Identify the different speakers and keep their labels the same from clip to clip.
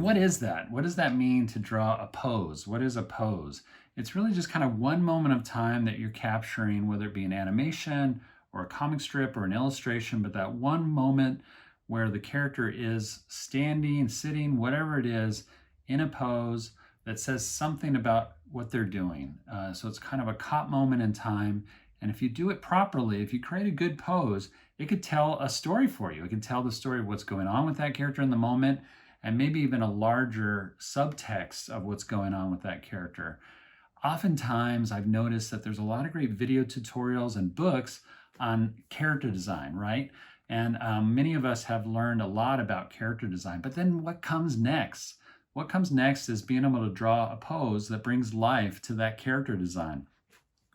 Speaker 1: And what is that? What does that mean to draw a pose? What is a pose? It's really just kind of one moment of time that you're capturing, whether it be an animation or a comic strip or an illustration, but that one moment where the character is standing, sitting, whatever it is, in a pose that says something about what they're doing. So it's kind of a caught moment in time. And if you do it properly, if you create a good pose, it could tell a story for you. It could tell the story of what's going on with that character in the moment, and maybe even a larger subtext of what's going on with that character. Oftentimes, I've noticed that there's a lot of great video tutorials and books on character design, right? And many of us have learned a lot about character design. But then what comes next? What comes next is being able to draw a pose that brings life to that character design.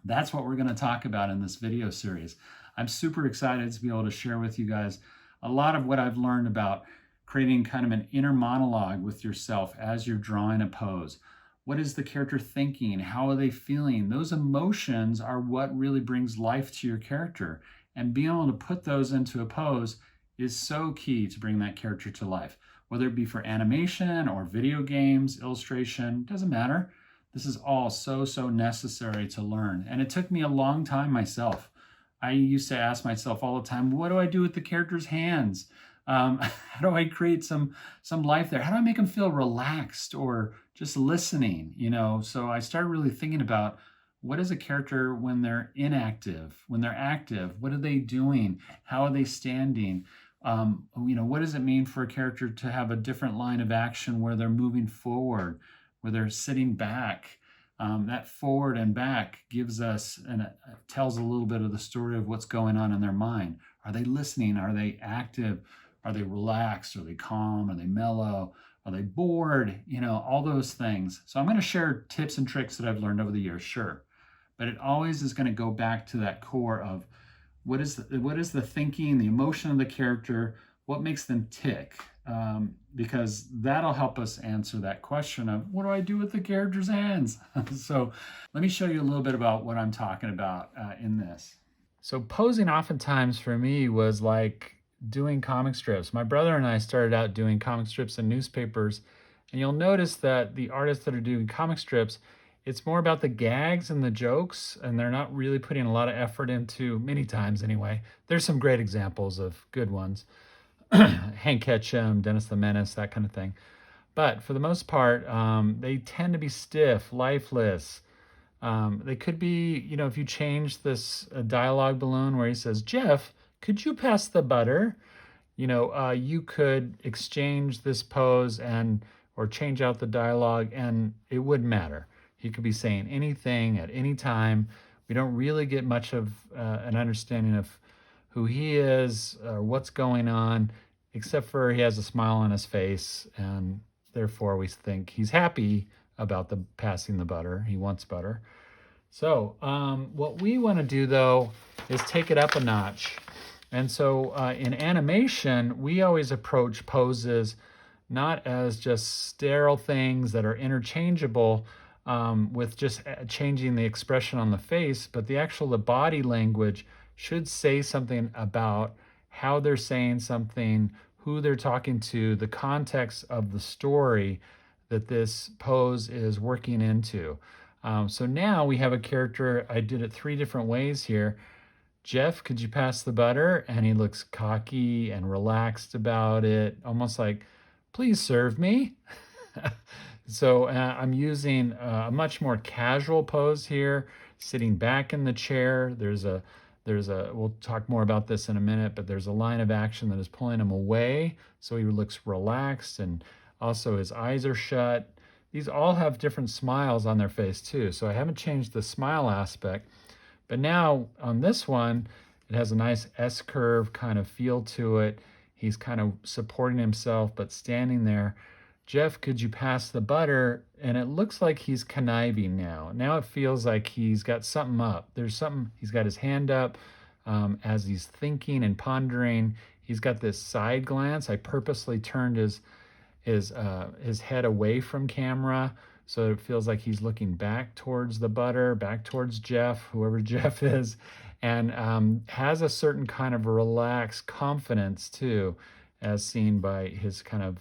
Speaker 1: That's what we're going to talk about in this video series. I'm super excited to be able to share with you guys a lot of what I've learned about creating kind of an inner monologue with yourself as you're drawing a pose. What is the character thinking? How are they feeling? Those emotions are what really brings life to your character. And being able to put those into a pose is so key to bring that character to life. Whether it be for animation or video games, illustration, doesn't matter. This is all so necessary to learn. And it took me a long time myself. I used to ask myself all the time, what do I do with the character's hands? How do I create some life there? How do I make them feel relaxed or just listening? So I started really thinking about what is a character when they're inactive, when they're active? What are they doing? How are they standing? What does it mean for a character to have a different line of action where they're moving forward, where they're sitting back? That forward and back gives us and tells a little bit of the story of what's going on in their mind. Are they listening? Are they active? Are they relaxed? Are they calm? Are they mellow? Are they bored? All those things. So I'm going to share tips and tricks that I've learned over the years, sure. But it always is going to go back to that core of what is the thinking, the emotion of the character, what makes them tick? Because that'll help us answer that question of what do I do with the character's hands? So let me show you a little bit about what I'm talking about in this. So posing oftentimes for me was like doing comic strips. My brother and I started out doing comic strips in newspapers, and you'll notice that the artists that are doing comic strips, it's more about the gags and the jokes, and they're not really putting a lot of effort into, many times anyway. There's some great examples of good ones. Hank Ketchum, Dennis the Menace, that kind of thing. But for the most part, they tend to be stiff, lifeless. They could be, if you change this dialogue balloon where he says, Jeff, could you pass the butter? You could exchange this pose or change out the dialogue, and it wouldn't matter. He could be saying anything at any time. We don't really get much of an understanding of who he is or what's going on, except for he has a smile on his face, and therefore we think he's happy about the passing the butter. He wants butter. So what we want to do, though, is take it up a notch. And so in animation, we always approach poses not as just sterile things that are interchangeable with just changing the expression on the face, but the body language should say something about how they're saying something, who they're talking to, the context of the story that this pose is working into. So now we have a character. I did it 3 different ways here. Jeff, could you pass the butter? And he looks cocky and relaxed about it, almost like, please serve me. So I'm using a much more casual pose here, sitting back in the chair. We'll talk more about this in a minute, but there's a line of action that is pulling him away. So he looks relaxed, and also his eyes are shut. These all have different smiles on their face too. So I haven't changed the smile aspect. But now on this one, it has a nice S-curve kind of feel to it. He's kind of supporting himself, but standing there. Jeff, could you pass the butter? And it looks like he's conniving now. Now it feels like he's got something up. There's something, he's got his hand up as he's thinking and pondering. He's got this side glance. I purposely turned his head away from camera, so it feels like he's looking back towards the butter, back towards Jeff, whoever Jeff is, and has a certain kind of relaxed confidence too, as seen by his kind of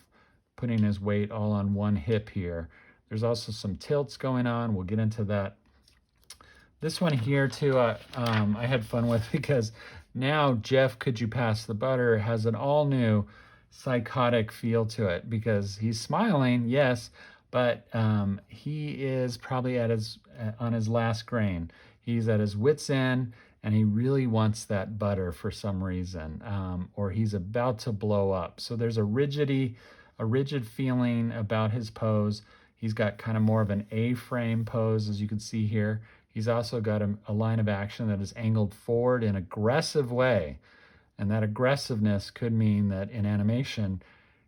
Speaker 1: putting his weight all on one hip here. There's also some tilts going on. We'll get into that. This one here too, I had fun with because now Jeff, Could You Pass the Butter has an all new psychotic feel to it because he's smiling, yes, but he is probably on his last grain. He's at his wit's end and he really wants that butter for some reason, or he's about to blow up. So there's a rigid feeling about his pose. He's got kind of more of an A-frame pose, as you can see here. He's also got a line of action that is angled forward in an aggressive way. And that aggressiveness could mean that in animation,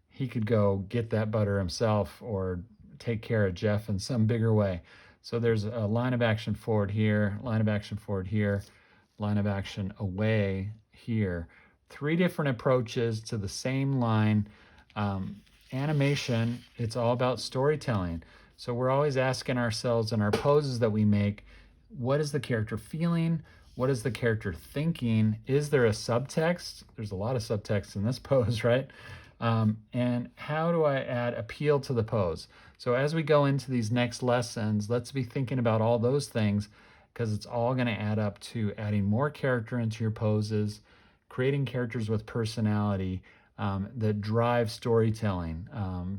Speaker 1: he could go get that butter himself or take care of Jeff in some bigger way. So there's a line of action forward here, line of action forward here, line of action away here. 3 different approaches to the same line. Animation, it's all about storytelling. So we're always asking ourselves in our poses that we make, what is the character feeling? What is the character thinking? Is there a subtext? There's a lot of subtext in this pose, right? And how do I add appeal to the pose? So as we go into these next lessons, let's be thinking about all those things because it's all going to add up to adding more character into your poses, creating characters with personality that drive storytelling.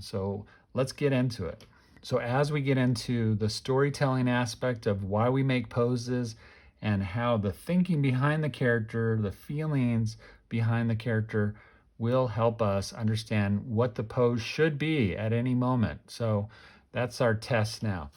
Speaker 1: So let's get into it. So as we get into the storytelling aspect of why we make poses and how the thinking behind the character, the feelings behind the character will help us understand what the pose should be at any moment. So that's our test now.